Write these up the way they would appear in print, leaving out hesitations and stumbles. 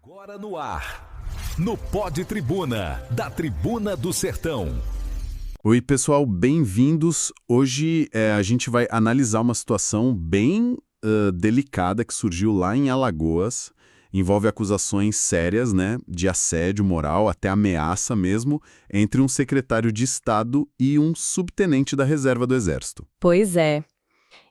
Agora no ar, no Pod Tribuna, da Tribuna do Sertão. Oi, pessoal, bem-vindos. Hoje a gente vai analisar uma situação bem delicada que surgiu lá em Alagoas. Envolve acusações sérias, né, de assédio moral, até ameaça mesmo, entre um secretário de Estado e um subtenente da Reserva do Exército. Pois é.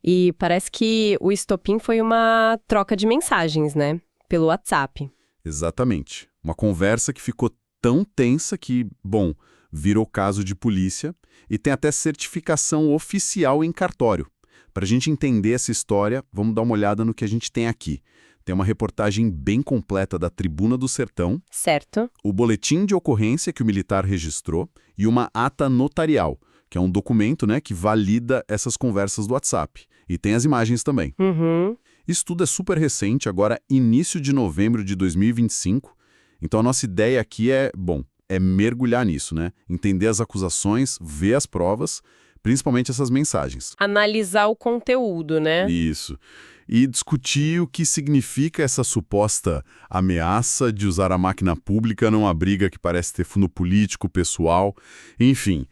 E parece que o estopim foi uma troca de mensagens, né, pelo WhatsApp. Exatamente. Uma conversa que ficou tão tensa que, bom, virou caso de polícia e tem até certificação oficial em cartório. Para a gente entender essa história, vamos dar uma olhada no que a gente tem aqui. Tem uma reportagem bem completa da Tribuna do Sertão, Certo. o boletim de ocorrência que o militar registrou e uma ata notarial, que é um documento, né, que valida essas conversas do WhatsApp. E tem as imagens também. Uhum. Isso tudo é super recente, agora início de novembro de 2025. Então a nossa ideia aqui é mergulhar nisso, né? Entender as acusações, ver as provas, principalmente essas mensagens. Analisar o conteúdo, né? Isso. E discutir o que significa essa suposta ameaça de usar a máquina pública numa briga que parece ter fundo político, pessoal, enfim.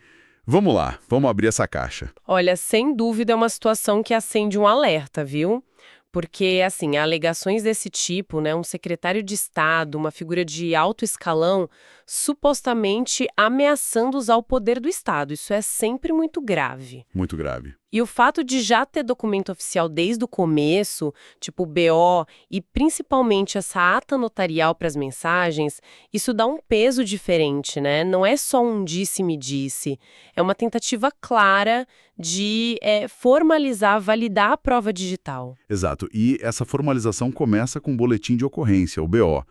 Vamos lá, vamos abrir essa caixa. Olha, sem dúvida é uma situação que acende um alerta, viu? Porque, assim, alegações desse tipo, né, um secretário de Estado, uma figura de alto escalão, supostamente ameaçando usar o poder do Estado. Isso é sempre muito grave. Muito grave. E o fato de já ter documento oficial desde o começo, tipo o BO, e principalmente essa ata notarial para as mensagens, isso dá um peso diferente, né? Não é só um disse-me-disse. É uma tentativa clara de formalizar, validar a prova digital. Exato. E essa formalização começa com o boletim de ocorrência, o BO.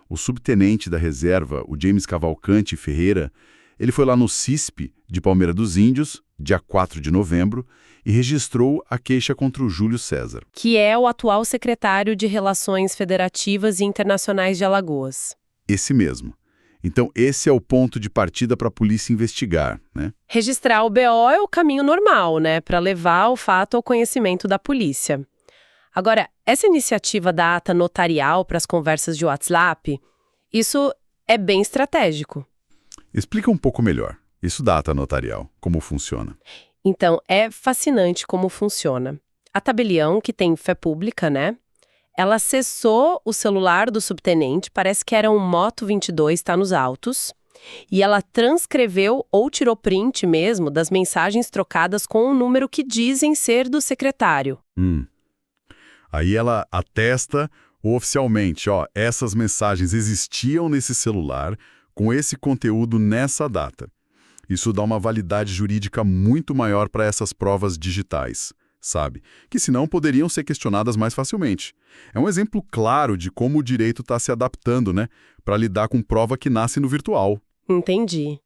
O subtenente da reserva, o James Cavalcante Ferreira, ele foi lá no CISP de Palmeira dos Índios, dia 4 de novembro, e registrou a queixa contra o Júlio César. Que é o atual secretário de Relações Federativas e Internacionais de Alagoas. Esse mesmo. Então, esse é o ponto de partida para a polícia investigar, né? Registrar o BO é o caminho normal, né, para levar o fato ao conhecimento da polícia. Agora, essa iniciativa da ata notarial para as conversas de WhatsApp, isso é bem estratégico. Explica um pouco melhor. Isso da ata notarial, como funciona? Então, é fascinante como funciona. A tabelião, que tem fé pública, né? Ela acessou o celular do subtenente, parece que era um Moto 22, está nos autos, e ela transcreveu ou tirou print mesmo das mensagens trocadas com o número que dizem ser do secretário. Aí ela atesta oficialmente, essas mensagens existiam nesse celular com esse conteúdo nessa data. Isso dá uma validade jurídica muito maior para essas provas digitais, sabe? Que senão poderiam ser questionadas mais facilmente. É um exemplo claro de como o direito está se adaptando, né? Para lidar com prova que nasce no virtual. Entendi.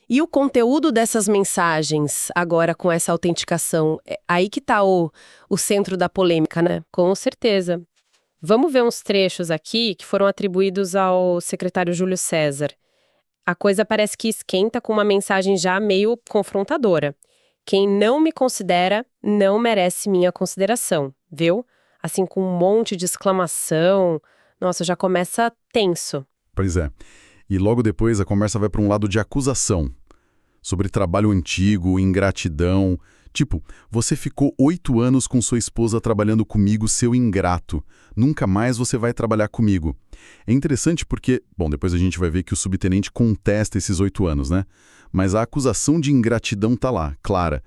E o conteúdo dessas mensagens, agora com essa autenticação, aí que está o centro da polêmica, né? Com certeza. Vamos ver uns trechos aqui que foram atribuídos ao secretário Júlio César. A coisa parece que esquenta com uma mensagem já meio confrontadora. Quem não me considera, não merece minha consideração, viu? Assim, com um monte de exclamação. Nossa, já começa tenso. Pois é. E logo depois a conversa vai para um lado de acusação. Sobre trabalho antigo, ingratidão. Tipo, você ficou 8 anos com sua esposa trabalhando comigo, seu ingrato. Nunca mais você vai trabalhar comigo. É interessante porque, depois a gente vai ver que o subtenente contesta esses 8 anos, né? Mas a acusação de ingratidão tá lá, clara.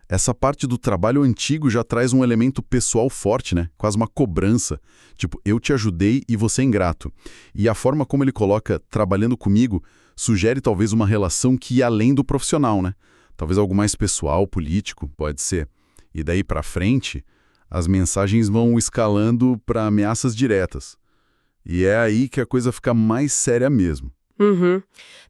Essa parte do trabalho antigo já traz um elemento pessoal forte, né? Quase uma cobrança. Tipo, eu te ajudei e você é ingrato. E a forma como ele coloca trabalhando comigo sugere talvez uma relação que ia além do profissional, né? Talvez algo mais pessoal, político, pode ser. E daí pra frente, as mensagens vão escalando para ameaças diretas. E é aí que a coisa fica mais séria mesmo. Uhum.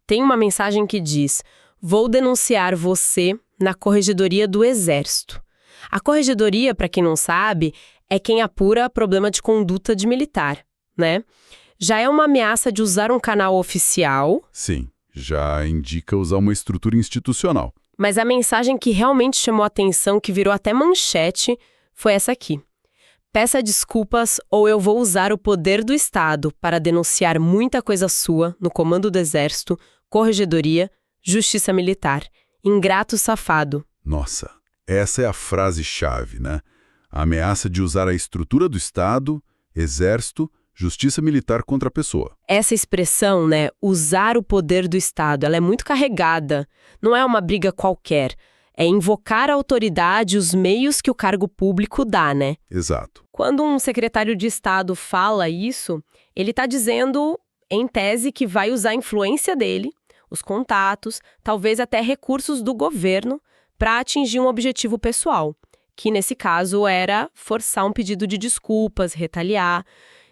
Tem uma mensagem que diz: vou denunciar você na Corregedoria do Exército. A Corregedoria, para quem não sabe, é quem apura problema de conduta de militar, né? Já é uma ameaça de usar um canal oficial. Sim, já indica usar uma estrutura institucional. Mas a mensagem que realmente chamou a atenção, que virou até manchete, foi essa aqui. Peça desculpas ou eu vou usar o poder do Estado para denunciar muita coisa sua no comando do Exército, Corregedoria, Justiça Militar. Ingrato safado. Nossa, essa é a frase-chave, né? A ameaça de usar a estrutura do Estado, Exército, Justiça Militar contra a pessoa. Essa expressão, né, usar o poder do Estado, ela é muito carregada. Não é uma briga qualquer. É invocar a autoridade e os meios que o cargo público dá, né? Exato. Quando um secretário de Estado fala isso, ele está dizendo, em tese, que vai usar a influência dele, os contatos, talvez até recursos do governo, para atingir um objetivo pessoal, que nesse caso era forçar um pedido de desculpas, retaliar.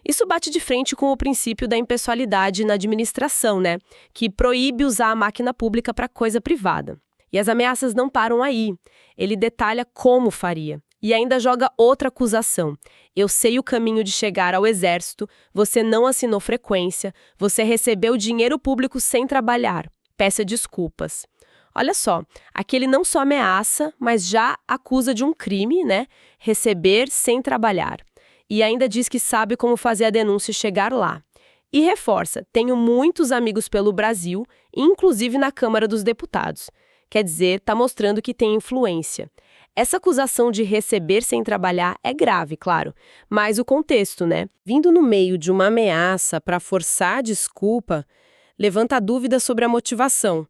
Isso bate de frente com o princípio da impessoalidade na administração, né? Que proíbe usar a máquina pública para coisa privada. E as ameaças não param aí. Ele detalha como faria. E ainda joga outra acusação. Eu sei o caminho de chegar ao Exército, você não assinou frequência, você recebeu dinheiro público sem trabalhar. Peça desculpas. Olha só, aqui ele não só ameaça, mas já acusa de um crime, né? Receber sem trabalhar. E ainda diz que sabe como fazer a denúncia chegar lá. E reforça, tenho muitos amigos pelo Brasil, inclusive na Câmara dos Deputados. Quer dizer, está mostrando que tem influência. Essa acusação de receber sem trabalhar é grave, claro, mas o contexto, né? Vindo no meio de uma ameaça para forçar a desculpa, levanta dúvidas sobre a motivação.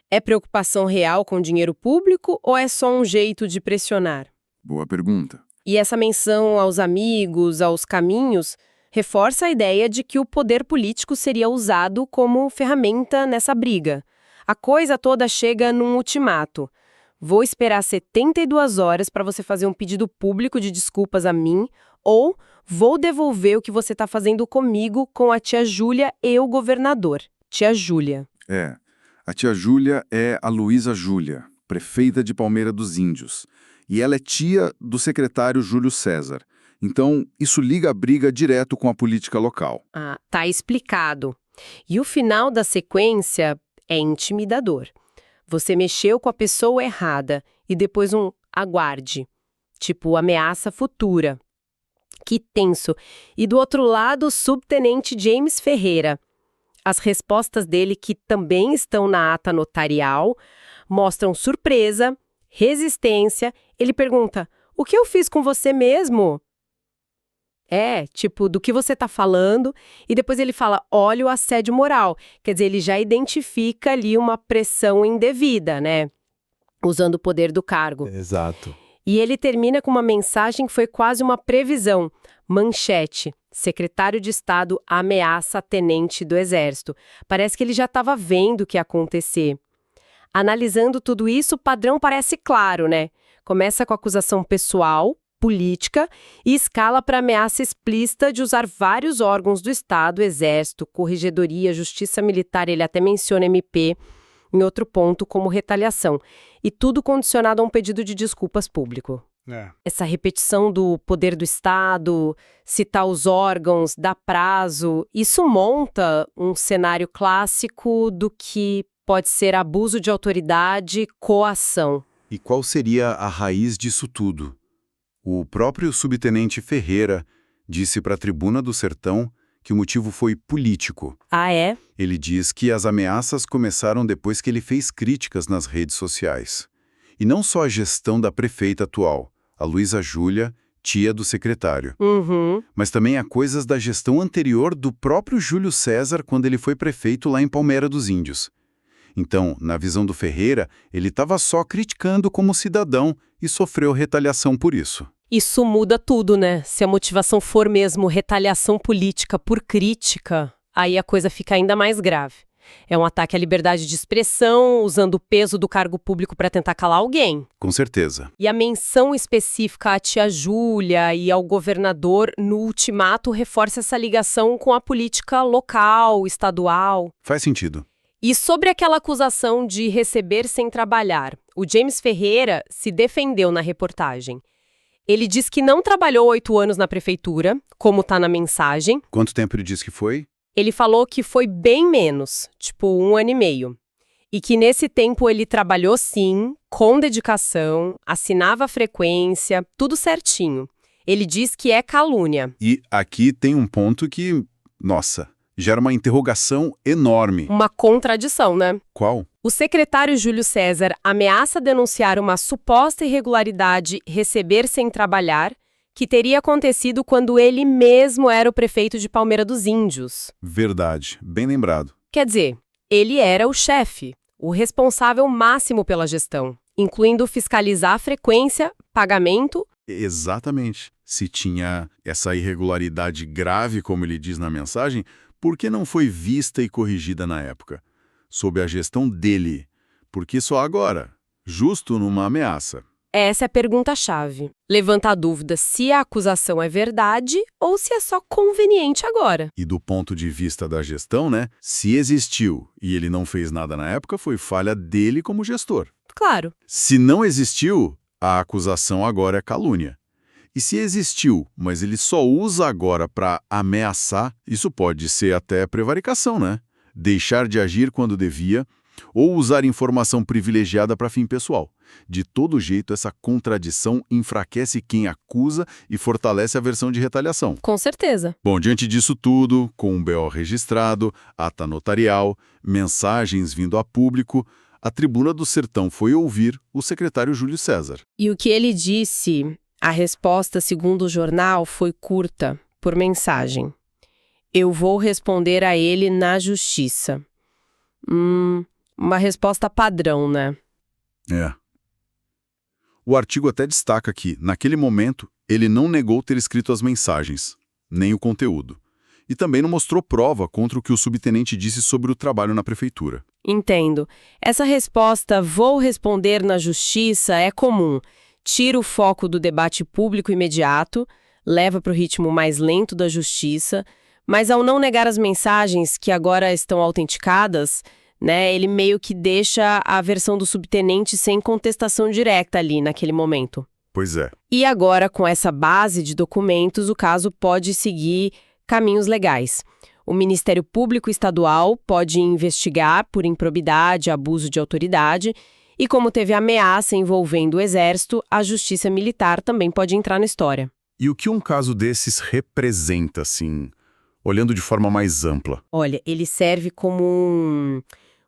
É preocupação real com dinheiro público ou é só um jeito de pressionar? Boa pergunta. E essa menção aos amigos, aos caminhos, reforça a ideia de que o poder político seria usado como ferramenta nessa briga. A coisa toda chega num ultimato. Vou esperar 72 horas para você fazer um pedido público de desculpas a mim, ou vou devolver o que você está fazendo comigo com a tia Júlia e o governador. Tia Júlia. A tia Júlia é a Luísa Júlia, prefeita de Palmeira dos Índios. E ela é tia do secretário Júlio César. Então, isso liga a briga direto com a política local. Ah, tá explicado. E o final da sequência é intimidador. Você mexeu com a pessoa errada e depois um aguarde, tipo ameaça futura. Que tenso. E do outro lado, o subtenente James Ferreira. As respostas dele, que também estão na ata notarial, mostram surpresa, resistência. Ele pergunta, o que eu fiz com você mesmo? Do que você está falando, e depois ele fala, olha o assédio moral. Quer dizer, ele já identifica ali uma pressão indevida, né? Usando o poder do cargo. Exato. E ele termina com uma mensagem que foi quase uma previsão. Manchete. Secretário de Estado ameaça tenente do Exército. Parece que ele já estava vendo o que ia acontecer. Analisando tudo isso, o padrão parece claro, né? Começa com acusação pessoal, política e escala para ameaça explícita de usar vários órgãos do Estado, Exército, Corregedoria, Justiça Militar, ele até menciona MP, em outro ponto, como retaliação. E tudo condicionado a um pedido de desculpas público. Essa repetição do poder do Estado, citar os órgãos, dar prazo, isso monta um cenário clássico do que pode ser abuso de autoridade, coação. E qual seria a raiz disso tudo? O próprio subtenente Ferreira disse para a Tribuna do Sertão que o motivo foi político. Ah, é? Ele diz que as ameaças começaram depois que ele fez críticas nas redes sociais. E não só a gestão da prefeita atual, a Luísa Júlia, tia do secretário, mas também a coisas da gestão anterior do próprio Júlio César quando ele foi prefeito lá em Palmeira dos Índios. Então, na visão do Ferreira, ele estava só criticando como cidadão e sofreu retaliação por isso. Isso muda tudo, né? Se a motivação for mesmo retaliação política por crítica, aí a coisa fica ainda mais grave. É um ataque à liberdade de expressão, usando o peso do cargo público para tentar calar alguém. Com certeza. E a menção específica à tia Júlia e ao governador no ultimato reforça essa ligação com a política local, estadual. Faz sentido. E sobre aquela acusação de receber sem trabalhar, o James Ferreira se defendeu na reportagem. Ele diz que não trabalhou 8 anos na prefeitura, como está na mensagem. Quanto tempo ele disse que foi? Ele falou que foi bem menos, tipo 1 ano e meio. E que nesse tempo ele trabalhou sim, com dedicação, assinava a frequência, tudo certinho. Ele diz que é calúnia. E aqui tem um ponto que, nossa, gera uma interrogação enorme. Uma contradição, né? Qual? O secretário Júlio César ameaça denunciar uma suposta irregularidade receber sem trabalhar, que teria acontecido quando ele mesmo era o prefeito de Palmeira dos Índios. Verdade, bem lembrado. Quer dizer, ele era o chefe, o responsável máximo pela gestão, incluindo fiscalizar a frequência, pagamento. Exatamente. Se tinha essa irregularidade grave, como ele diz na mensagem, por que não foi vista e corrigida na época? Sob a gestão dele. Por que só agora? Justo numa ameaça. Essa é a pergunta-chave. Levanta a dúvida se a acusação é verdade ou se é só conveniente agora. E do ponto de vista da gestão, né? Se existiu e ele não fez nada na época, foi falha dele como gestor. Claro. Se não existiu, a acusação agora é calúnia. E se existiu, mas ele só usa agora para ameaçar, isso pode ser até prevaricação, né? Deixar de agir quando devia ou usar informação privilegiada para fim pessoal. De todo jeito, essa contradição enfraquece quem acusa e fortalece a versão de retaliação. Com certeza. Bom, diante disso tudo, com um BO registrado, ata notarial, mensagens vindo a público, a Tribuna do Sertão foi ouvir o secretário Júlio César. E o que ele disse, a resposta, segundo o jornal, foi curta, por mensagem. Eu vou responder a ele na justiça. Uma resposta padrão, né? É. O artigo até destaca que, naquele momento, ele não negou ter escrito as mensagens, nem o conteúdo. E também não mostrou prova contra o que o subtenente disse sobre o trabalho na prefeitura. Entendo. Essa resposta, vou responder na justiça, é comum. Tira o foco do debate público imediato, leva para o ritmo mais lento da justiça, mas ao não negar as mensagens que agora estão autenticadas, né, ele meio que deixa a versão do subtenente sem contestação direta ali naquele momento. Pois é. E agora, com essa base de documentos, o caso pode seguir caminhos legais. O Ministério Público Estadual pode investigar por improbidade, abuso de autoridade, e como teve ameaça envolvendo o Exército, a Justiça Militar também pode entrar na história. E o que um caso desses representa, assim, olhando de forma mais ampla? Olha, ele serve como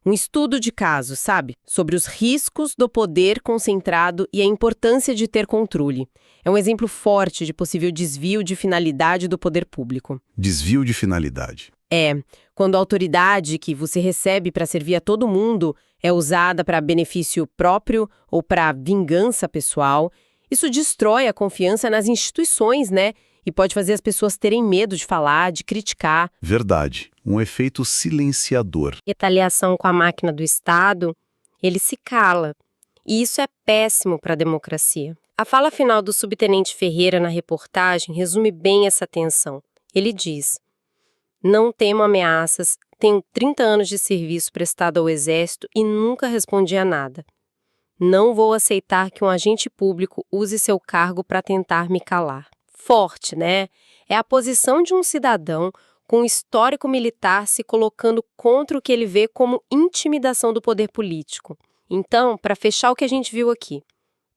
um estudo de caso, sabe? Sobre os riscos do poder concentrado e a importância de ter controle. É um exemplo forte de possível desvio de finalidade do poder público. Desvio de finalidade. É, quando a autoridade que você recebe para servir a todo mundo é usada para benefício próprio ou para vingança pessoal, isso destrói a confiança nas instituições, né? E pode fazer as pessoas terem medo de falar, de criticar. Verdade. Um efeito silenciador. Retaliação com a máquina do Estado, ele se cala. E isso é péssimo para a democracia. A fala final do subtenente Ferreira na reportagem resume bem essa tensão. Ele diz: não temo ameaças, tenho 30 anos de serviço prestado ao Exército e nunca respondi a nada. Não vou aceitar que um agente público use seu cargo para tentar me calar. Forte, né? É a posição de um cidadão com histórico militar se colocando contra o que ele vê como intimidação do poder político. Então, para fechar o que a gente viu aqui,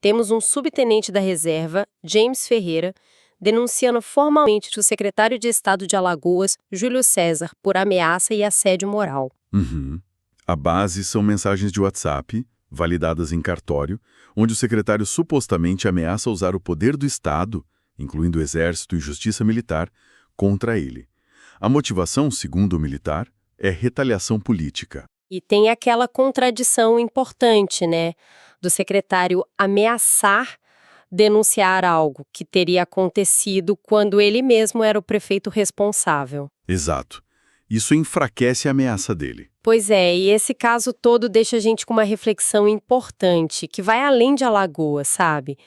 temos um subtenente da reserva, James Ferreira, denunciando formalmente o secretário de Estado de Alagoas, Júlio César, por ameaça e assédio moral. A base são mensagens de WhatsApp, validadas em cartório, onde o secretário supostamente ameaça usar o poder do Estado, incluindo o Exército e Justiça Militar, contra ele. A motivação, segundo o militar, é retaliação política. E tem aquela contradição importante, né? Do secretário ameaçar denunciar algo que teria acontecido quando ele mesmo era o prefeito responsável. Exato. Isso enfraquece a ameaça dele. Pois é, e esse caso todo deixa a gente com uma reflexão importante, que vai além de Alagoas, sabe?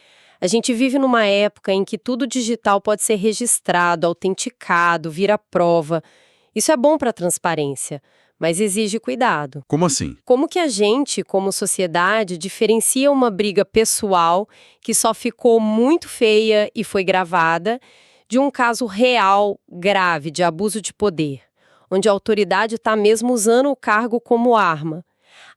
A gente vive numa época em que tudo digital pode ser registrado, autenticado, vira prova. Isso é bom para a transparência, mas exige cuidado. Como assim? Como que a gente, como sociedade, diferencia uma briga pessoal que só ficou muito feia e foi gravada de um caso real, grave, de abuso de poder, onde a autoridade está mesmo usando o cargo como arma?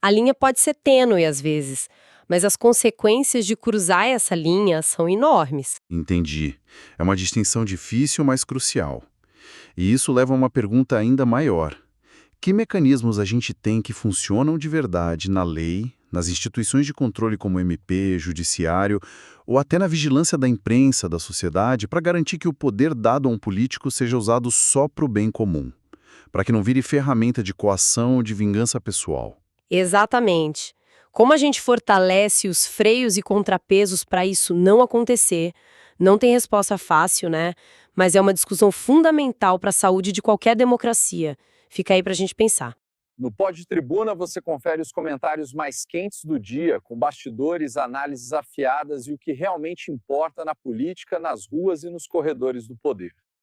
A linha pode ser tênue às vezes, mas as consequências de cruzar essa linha são enormes. Entendi. É uma distinção difícil, mas crucial. E isso leva a uma pergunta ainda maior. Que mecanismos a gente tem que funcionam de verdade na lei, nas instituições de controle como MP, judiciário, ou até na vigilância da imprensa, da sociedade, para garantir que o poder dado a um político seja usado só para o bem comum, para que não vire ferramenta de coação ou de vingança pessoal? Exatamente. Como a gente fortalece os freios e contrapesos para isso não acontecer? Não tem resposta fácil, né? Mas é uma discussão fundamental para a saúde de qualquer democracia. Fica aí para a gente pensar. No Pod Tribuna você confere os comentários mais quentes do dia, com bastidores, análises afiadas e o que realmente importa na política, nas ruas e nos corredores do poder.